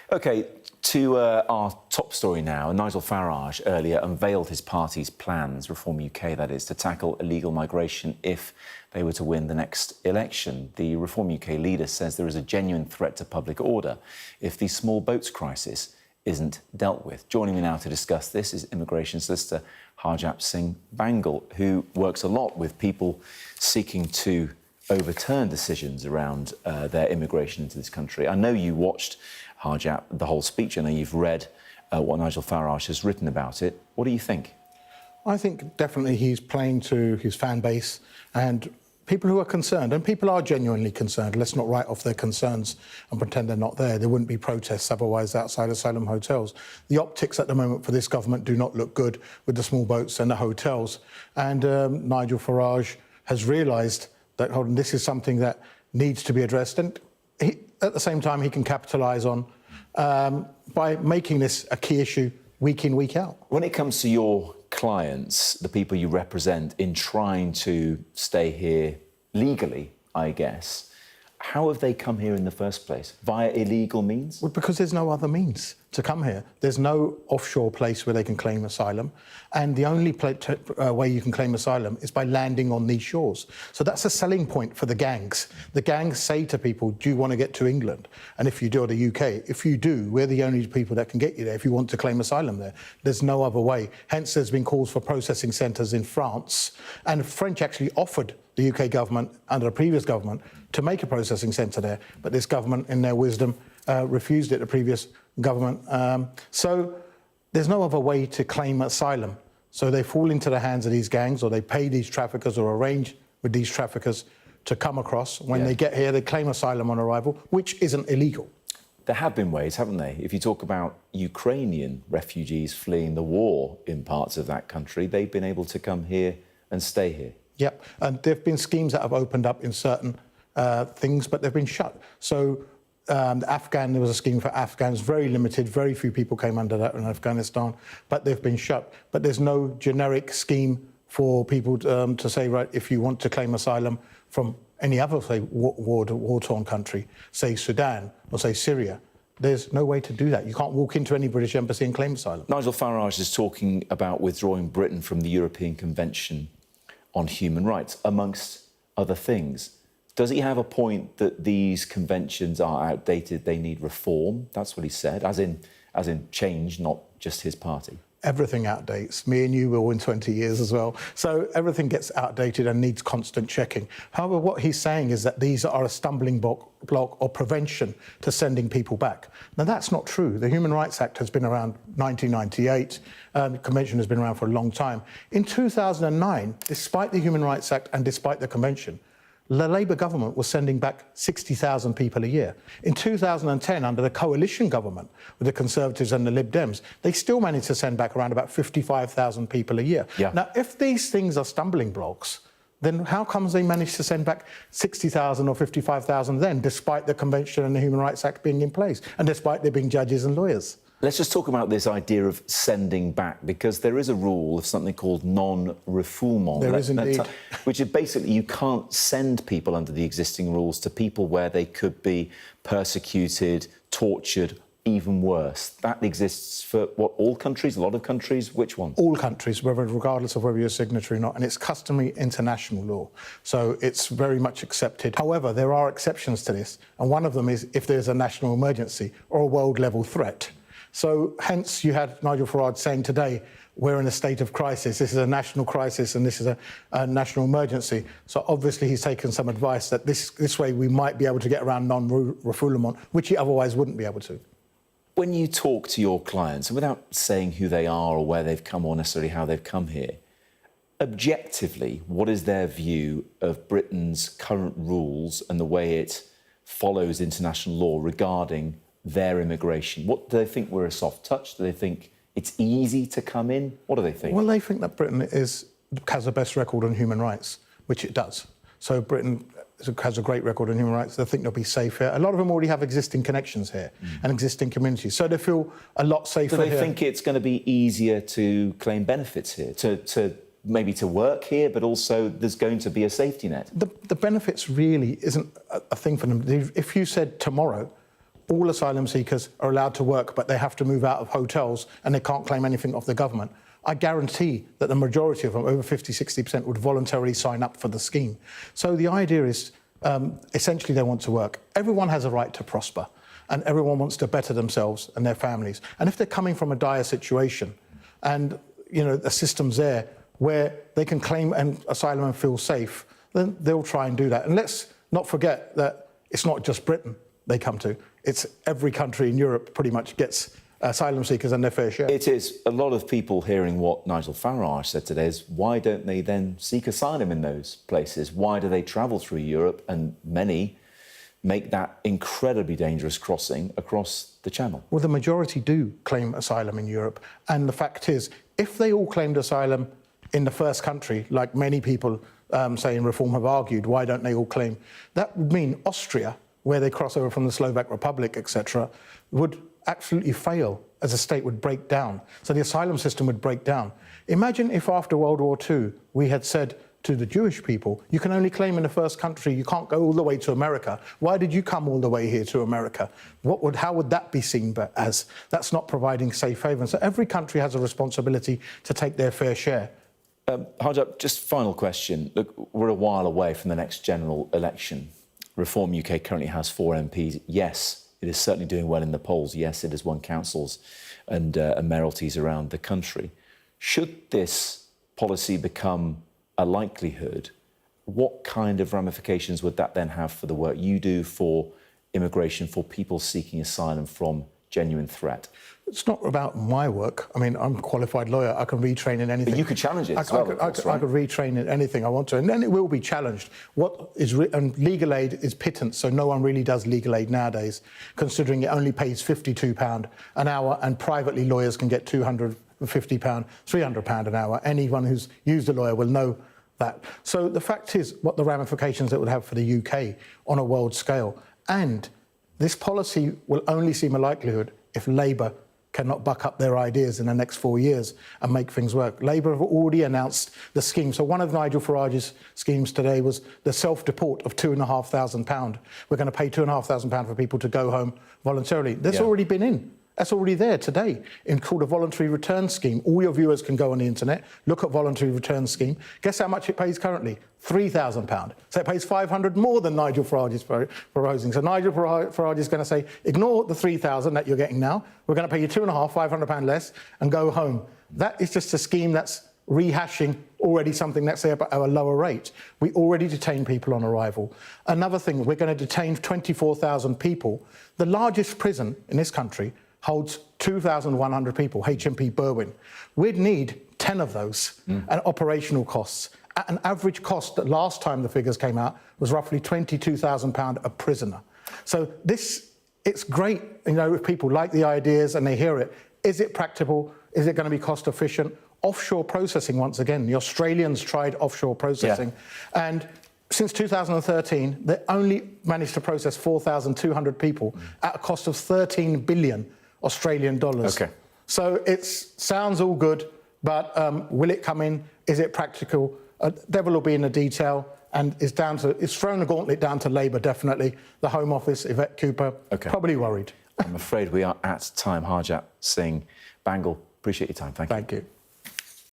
OK, to our top story now. Nigel Farage earlier unveiled his party's plans, Reform UK that is, to tackle illegal migration if they were to win the next election. The Reform UK leader says there is a genuine threat to public order if the small boats crisis isn't dealt with. Joining me now to discuss this is immigration solicitor Harjap Singh Bhangal, who works a lot with people seeking to overturn decisions around their immigration into this country. I know you watched, Harjap, the whole speech. I know you've read what Nigel Farage has written about it. What do you think? I think definitely he's playing to his fan base and people who are concerned, and people are genuinely concerned. Let's not write off their concerns and pretend they're not there. There wouldn't be protests otherwise outside asylum hotels. The optics at the moment for this government do not look good with the small boats and the hotels. And Nigel Farage has realised that this is something that needs to be addressed. And at the same time, he can capitalise on by making this a key issue week in, week out. When it comes to your clients, the people you represent, in trying to stay here legally, I guess, how have they come here in the first place? Via illegal means? Well, because there's no other means to come here. There's no offshore place where they can claim asylum. And the only way you can claim asylum is by landing on these shores. So that's a selling point for the gangs. The gangs say to people, do you want to get to England? And if you do, or the UK, if you do, we're the only people that can get you there if you want to claim asylum there. There's no other way. Hence, there's been calls for processing centres in France. And the French actually offered the UK government, under a previous government, to make a processing centre there. But this government, in their wisdom, refused it, the previous government. So there's no other way to claim asylum. So they fall into the hands of these gangs, or they pay these traffickers or arrange with these traffickers to come across. When they get here, they claim asylum on arrival, which isn't illegal. There have been ways, haven't they? If you talk about Ukrainian refugees fleeing the war in parts of that country, they've been able to come here and stay here. Yep, and there have been schemes that have opened up in certain things, but they've been shut. So there was a scheme for Afghans, very limited, very few people came under that in Afghanistan, but they've been shut. But there's no generic scheme for people to say, right, if you want to claim asylum from any other, say, war-torn country, say Sudan or say Syria, there's no way to do that. You can't walk into any British embassy and claim asylum. Nigel Farage is talking about withdrawing Britain from the European Convention on Human Rights, amongst other things. Does he have a point that these conventions are outdated, they need reform? That's what he said, as in change, not just his party. Everything outdates. Me and you will in 20 years as well. So everything gets outdated and needs constant checking. However, what he's saying is that these are a stumbling block or prevention to sending people back. Now, that's not true. The Human Rights Act has been around 1998. The Convention has been around for a long time. In 2009, despite the Human Rights Act and despite the Convention, the Labour government was sending back 60,000 people a year. In 2010, under the coalition government with the Conservatives and the Lib Dems, they still managed to send back around about 55,000 people a year. Yeah. Now, if these things are stumbling blocks, then how comes they managed to send back 60,000 or 55,000 then, despite the Convention and the Human Rights Act being in place, and despite there being judges and lawyers? Let's just talk about this idea of sending back, because there is a rule of something called non-refoulement. There is indeed. Which is basically you can't send people under the existing rules to people where they could be persecuted, tortured, even worse. That exists for, what, all countries, a lot of countries? Which one? All countries, regardless of whether you're a signatory or not, and it's customary international law. So it's very much accepted. However, there are exceptions to this, and one of them is if there's a national emergency or a world-level threat. So hence you had Nigel Farage saying today, we're in a state of crisis. This is a national crisis and this is a national emergency. So obviously he's taken some advice that this way we might be able to get around non-refoulement, which he otherwise wouldn't be able to. When you talk to your clients, and without saying who they are or where they've come or necessarily how they've come here, objectively, what is their view of Britain's current rules and the way it follows international law regarding their immigration? What do they think? We're a soft touch? Do they think it's easy to come in? What do they think? Well, they think that Britain has the best record on human rights, which it does. So Britain has a great record on human rights. They think they'll be safe here. A lot of them already have existing connections here and existing communities, so they feel a lot safer here. Do they think it's going to be easier to claim benefits here, to maybe to work here, but also there's going to be a safety net? The benefits really isn't a thing for them. If you said tomorrow, all asylum seekers are allowed to work, but they have to move out of hotels and they can't claim anything off the government, I guarantee that the majority of them, over 50, 60%, would voluntarily sign up for the scheme. So the idea is, essentially they want to work. Everyone has a right to prosper, and everyone wants to better themselves and their families. And if they're coming from a dire situation, and the system's there where they can claim an asylum and feel safe, then they'll try and do that. And let's not forget that it's not just Britain they come to. It's every country in Europe pretty much gets asylum seekers and their fair share. It is. A lot of people hearing what Nigel Farage said today is, why don't they then seek asylum in those places? Why do they travel through Europe? And many make that incredibly dangerous crossing across the Channel. Well, the majority do claim asylum in Europe. And the fact is, if they all claimed asylum in the first country, like many people say in Reform have argued, why don't they all claim? That would mean Austria, where they cross over from the Slovak Republic, etc., would absolutely fail as a state, would break down. So the asylum system would break down. Imagine if after World War II we had said to the Jewish people, you can only claim in the first country, you can't go all the way to America. Why did you come all the way here to America? How would that be seen as? That's not providing safe haven. So every country has a responsibility to take their fair share. Harjap, just final question. Look, we're a while away from the next general election. Reform UK currently has 4 MPs. Yes, it is certainly doing well in the polls. Yes, it has won councils and mayoralties around the country. Should this policy become a likelihood, what kind of ramifications would that then have for the work you do for immigration, for people seeking asylum from genuine threat? It's not about my work. I mean, I'm a qualified lawyer. I can retrain in anything. But you could challenge it as well, of course, right? I could retrain in anything I want to, and then it will be challenged. And legal aid is pittance, so no one really does legal aid nowadays, considering it only pays £52 an hour, and privately lawyers can get £250, £300 an hour. Anyone who's used a lawyer will know that. So the fact is, what the ramifications it would have for the UK on a world scale. And this policy will only seem a likelihood if Labour cannot buck up their ideas in the next 4 years and make things work. Labour have already announced the scheme. So one of Nigel Farage's schemes today was the self-deport of £2,500. We're going to pay £2,500 for people to go home voluntarily. That's already been in. That's already there today, called a voluntary return scheme. All your viewers can go on the internet, look at voluntary return scheme. Guess how much it pays currently? £3,000. So it pays £500 more than Nigel Farage is proposing. So Nigel Farage is going to say, ignore the £3,000 that you're getting now. We're going to pay you £250, £500 less and go home. That is just a scheme that's rehashing already something that's there at a lower rate. We already detain people on arrival. Another thing, we're going to detain 24,000 people. The largest prison in this country holds 2,100 people, HMP Berwyn. We'd need 10 of those, and operational costs. At an average cost that last time the figures came out was roughly £22,000 a prisoner. So it's great, if people like the ideas and they hear it. Is it practical? Is it going to be cost efficient? Offshore processing, once again. The Australians tried offshore processing. And since 2013, they only managed to process 4,200 people at a cost of 13 billion Australian dollars. Okay. So it sounds all good, but will it come in? Is it practical? Devil will be in the detail, and it's thrown a gauntlet down to Labour, definitely. The Home Office, Yvette Cooper, probably worried. I'm afraid we are at time. Harjap Singh, Bhangal, appreciate your time. Thank you. Thank you.